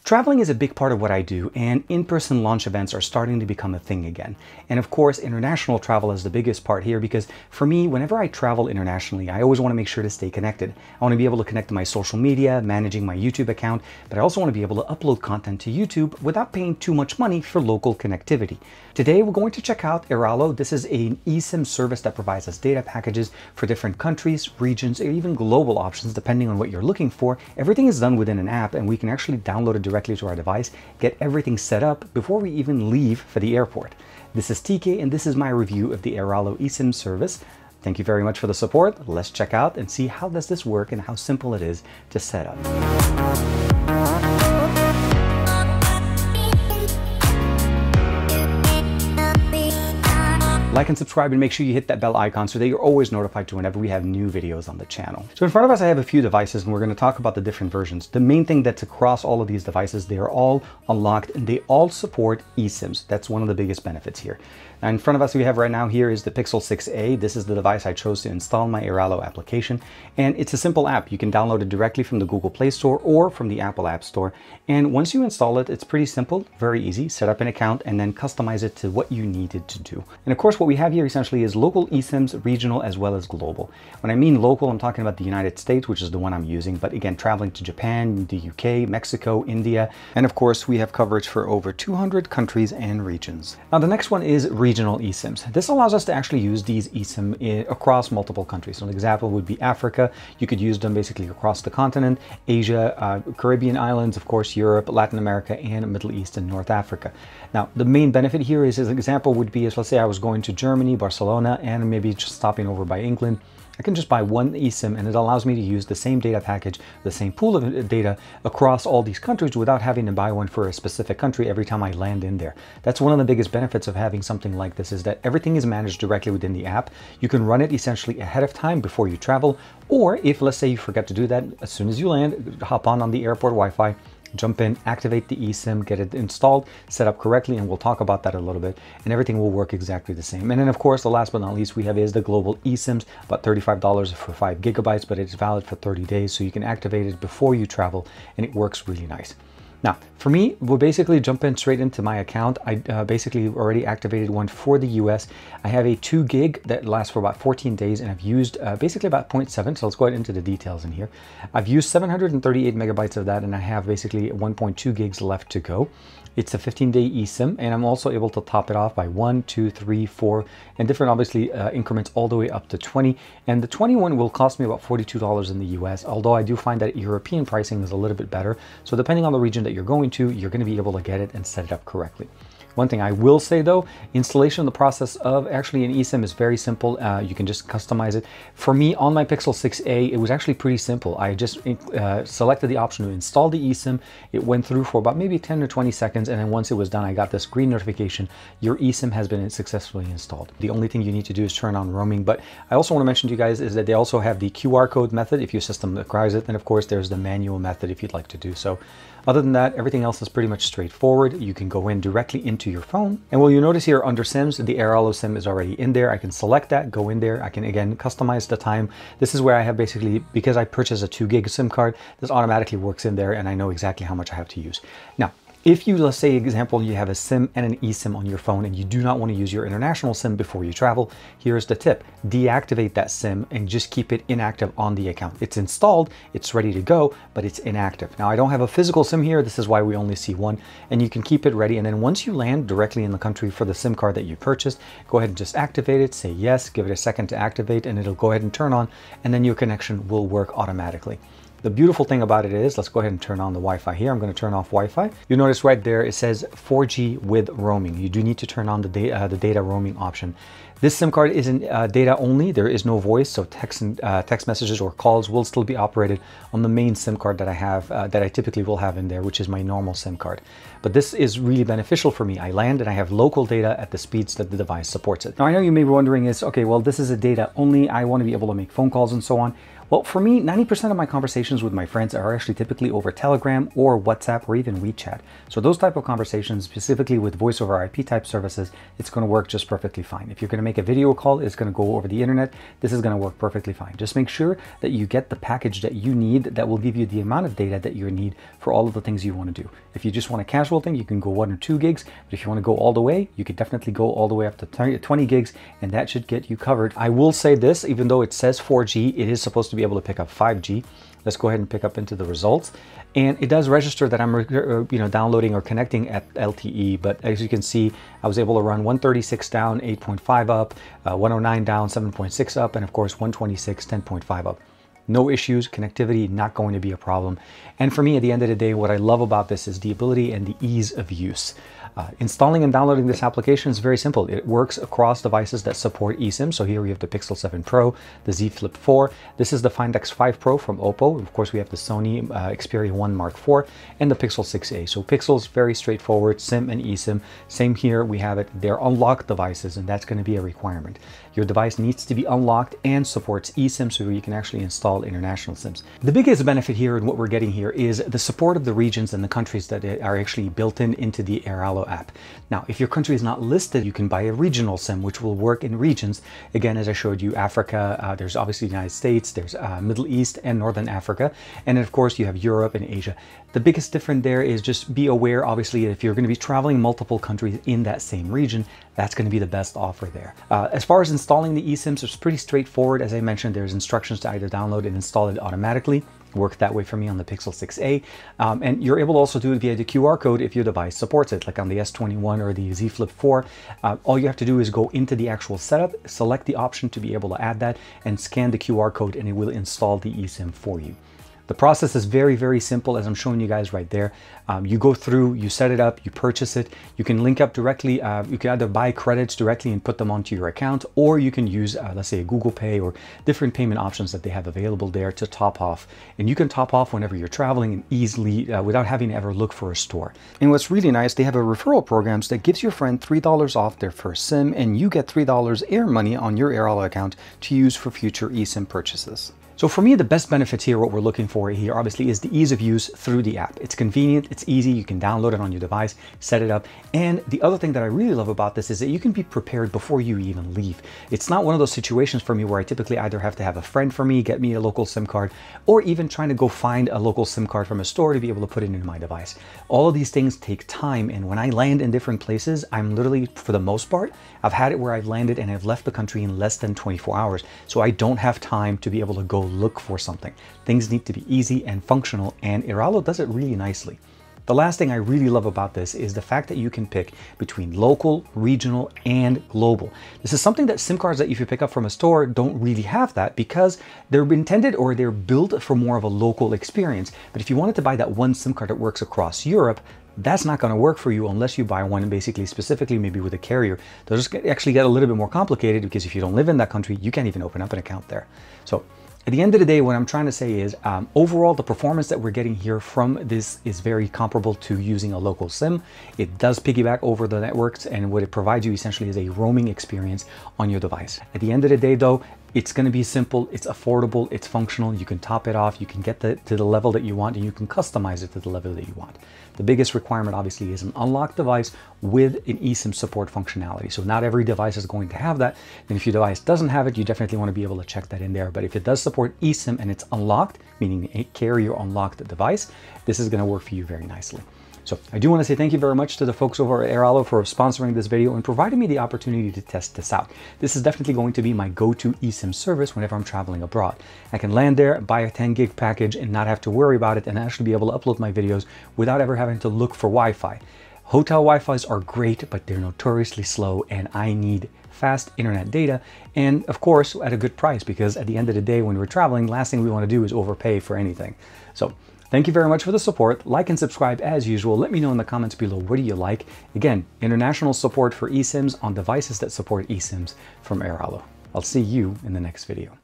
Traveling is a big part of what I do, and in-person launch events are starting to become a thing again. And of course, international travel is the biggest part here because for me, whenever I travel internationally, I always want to make sure to stay connected. I want to be able to connect to my social media, managing my YouTube account, but I also want to be able to upload content to YouTube without paying too much money for local connectivity. Today, we're going to check out Airalo. This is an eSIM service that provides us data packages for different countries, regions, or even global options, depending on what you're looking for. Everything is done within an app, and we can actually download it directly to our device, get everything set up before we even leave for the airport. This is TK, and this is my review of the Airalo eSIM service. Thank you very much for the support. Let's check out and see how does this work and how simple it is to set up. Like and subscribe and make sure you hit that bell icon so that you're always notified to whenever we have new videos on the channel. So in front of us, I have a few devices and we're going to talk about the different versions. The main thing that's across all of these devices, they are all unlocked and they all support eSIMs. That's one of the biggest benefits here. Now in front of us, we have right now here is the Pixel 6a. This is the device I chose to install my Airalo application. And it's a simple app. You can download it directly from the Google Play Store or from the Apple App Store. And once you install it, it's pretty simple, very easy. Set up an account and then customize it to what you need it to do. And of course, what we have here essentially is local eSIMs, regional as well as global. When I mean local, I'm talking about the United States, which is the one I'm using, but again, traveling to Japan, the UK, Mexico, India, and of course, we have coverage for over 200 countries and regions. Now, the next one is regional eSIMs. This allows us to actually use these eSIM across multiple countries. So an example would be Africa. You could use them basically across the continent, Asia, Caribbean islands, of course, Europe, Latin America, and Middle East and North Africa. Now, the main benefit here is, as an example would be, let's say I was going to Germany, Barcelona, and maybe just stopping over by England. I can just buy one eSIM and it allows me to use the same data package, the same pool of data across all these countries without having to buy one for a specific country every time I land in there. That's one of the biggest benefits of having something like this, is that everything is managed directly within the app. You can run it essentially ahead of time before you travel, or if let's say you forget to do that, as soon as you land, hop on the airport Wi-Fi, jump in, activate the eSIM, get it installed, set up correctly, and we'll talk about that a little bit, and everything will work exactly the same. And then of course, the last but not least we have is the global eSIMs, about $35 for 5 gigabytes, but it's valid for 30 days, so you can activate it before you travel, and it works really nice. Now, for me, we'll basically jump in straight into my account. I basically already activated one for the US. I have a 2 gig that lasts for about 14 days, and I've used basically about 0.7. So let's go ahead into the details in here. I've used 738 megabytes of that, and I have basically 1.2 gigs left to go. It's a 15-day eSIM, and I'm also able to top it off by 1, 2, 3, 4, and different, obviously, increments all the way up to 20. And the 21 will cost me about $42 in the US, although I do find that European pricing is a little bit better. So depending on the region that you're going to, you're going to be able to get it and set it up correctly. One thing I will say though, installation, the process of actually an eSIM is very simple. You can just customize it. For me, on my Pixel 6a, it was actually pretty simple. I just selected the option to install the eSIM. It went through for about maybe 10 or 20 seconds. And then once it was done, I got this green notification. Your eSIM has been successfully installed. The only thing you need to do is turn on roaming. But I also want to mention to you guys is that they also have the QR code method if your system requires it. And of course, there's the manual method if you'd like to do so. Other than that, everything else is pretty much straightforward. You can go in directly into your phone. And what you notice here under SIMs, the Airalo SIM is already in there. I can select that, go in there. I can, again, customize the time. This is where I have basically, because I purchased a 2 gig SIM card, this automatically works in there and I know exactly how much I have to use. Now, if you, let's say, example, you have a SIM and an eSIM on your phone and you do not want to use your international SIM before you travel, here's the tip. Deactivate that SIM and just keep it inactive on the account. It's installed, it's ready to go, but it's inactive. Now, I don't have a physical SIM here. This is why we only see one, and you can keep it ready. And then once you land directly in the country for the SIM card that you purchased, go ahead and just activate it, say yes, give it a second to activate, and it'll go ahead and turn on, and then your connection will work automatically. The beautiful thing about it is, let's go ahead and turn on the Wi-Fi here. I'm going to turn off Wi-Fi. You'll notice right there, it says 4G with roaming. You do need to turn on the data roaming option. This SIM card isn't data only. There is no voice, so text messages or calls will still be operated on the main SIM card that I have, that I typically will have in there, which is my normal SIM card. But this is really beneficial for me. I land and I have local data at the speeds that the device supports it. Now, I know you may be wondering is, okay, well, this is a data only. I want to be able to make phone calls and so on. Well, for me, 90% of my conversations with my friends are actually typically over Telegram or WhatsApp or even WeChat. So those type of conversations, specifically with voice over IP type services, it's going to work just perfectly fine. If you're going to make make a video call, it's going to go over the internet. This is going to work perfectly fine. Just make sure that you get the package that you need that will give you the amount of data that you need for all of the things you want to do. If you just want a casual thing, you can go 1 or 2 gigs, but if you want to go all the way, you could definitely go all the way up to 20 gigs, and that should get you covered. I will say this, even though it says 4G, it is supposed to be able to pick up 5G. Let's go ahead and pick up into the results. And it does register that I'm downloading or connecting at LTE, but as you can see, I was able to run 136 down, 8.5 up, 109 down, 7.6 up, and of course 126, 10.5 up. No issues, connectivity not going to be a problem. And for me, at the end of the day, what I love about this is the ability and the ease of use. Installing and downloading this application is very simple. It works across devices that support eSIM. So here we have the Pixel 7 Pro, the Z Flip 4. This is the Find X5 Pro from Oppo. Of course, we have the Sony Xperia 1 Mark IV and the Pixel 6a. So Pixel is very straightforward, SIM and eSIM. Same here, we have it. They're unlocked devices, and that's going to be a requirement. Your device needs to be unlocked and supports eSIM, so you can actually install international SIMs. The biggest benefit here and what we're getting here is the support of the regions and the countries that are actually built into the Airalo app. Now, if your country is not listed, you can buy a regional SIM, which will work in regions. Again, as I showed you, Africa, there's obviously the United States, there's Middle East and Northern Africa, and of course you have Europe and Asia. The biggest difference there is just be aware, obviously, if you're going to be traveling multiple countries in that same region, that's going to be the best offer there. As far as installing the eSIMs, it's pretty straightforward. As I mentioned, there's instructions to either download and install it automatically. Worked that way for me on the Pixel 6a, and you're able to also do it via the QR code if your device supports it, like on the S21 or the Z Flip 4. All you have to do is go into the actual setup, select the option to be able to add that, and scan the QR code, and it will install the eSIM for you. The process is very, very simple, as I'm showing you guys right there. You go through, you set it up, you purchase it. You can link up directly. You can either buy credits directly and put them onto your account, or you can use, let's say, a Google Pay or different payment options that they have available there to top off. And you can top off whenever you're traveling and easily without having to ever look for a store. And what's really nice, they have a referral programs that gives your friend $3 off their first SIM, and you get $3 air money on your Airalo account to use for future eSIM purchases. So for me, the best benefits here, what we're looking for here, obviously, is the ease of use through the app. It's convenient, it's easy, you can download it on your device, set it up. And the other thing that I really love about this is that you can be prepared before you even leave. It's not one of those situations for me where I typically either have to have a friend for me, get me a local SIM card, or even trying to go find a local SIM card from a store to be able to put it into my device. All of these things take time, and when I land in different places, I'm literally, for the most part, I've had it where I've landed and I've left the country in less than 24 hours. So I don't have time to be able to go look for something. Things need to be easy and functional, and Airalo does it really nicely. The last thing I really love about this is the fact that you can pick between local, regional, and global. This is something that SIM cards that if you pick up from a store don't really have that, because they're intended or they're built for more of a local experience. But if you wanted to buy that one SIM card that works across Europe, that's not going to work for you unless you buy one basically specifically maybe with a carrier. They'll just actually get a little bit more complicated, because if you don't live in that country, you can't even open up an account there. So at the end of the day, what I'm trying to say is overall, the performance that we're getting here from this is very comparable to using a local SIM. It does piggyback over the networks, and what it provides you essentially is a roaming experience on your device. At the end of the day, though, it's going to be simple, it's affordable, it's functional, you can top it off, you can get to the level that you want, and you can customize it to the level that you want. The biggest requirement, obviously, is an unlocked device with an eSIM support functionality. So not every device is going to have that, and if your device doesn't have it, you definitely want to be able to check that in there. But if it does support eSIM and it's unlocked, meaning a carrier unlocked device, this is going to work for you very nicely. So I do want to say thank you very much to the folks over at Airalo for sponsoring this video and providing me the opportunity to test this out. This is definitely going to be my go-to eSIM service whenever I'm traveling abroad. I can land there, buy a 10 gig package and not have to worry about it, and actually be able to upload my videos without ever having to look for Wi-Fi. Hotel Wi-Fis are great, but they're notoriously slow, and I need fast internet data, and of course at a good price, because at the end of the day, when we're traveling, last thing we want to do is overpay for anything. So thank you very much for the support. Like and subscribe as usual. Let me know in the comments below, what do you like? Again, international support for eSIMs on devices that support eSIMs from Airalo. I'll see you in the next video.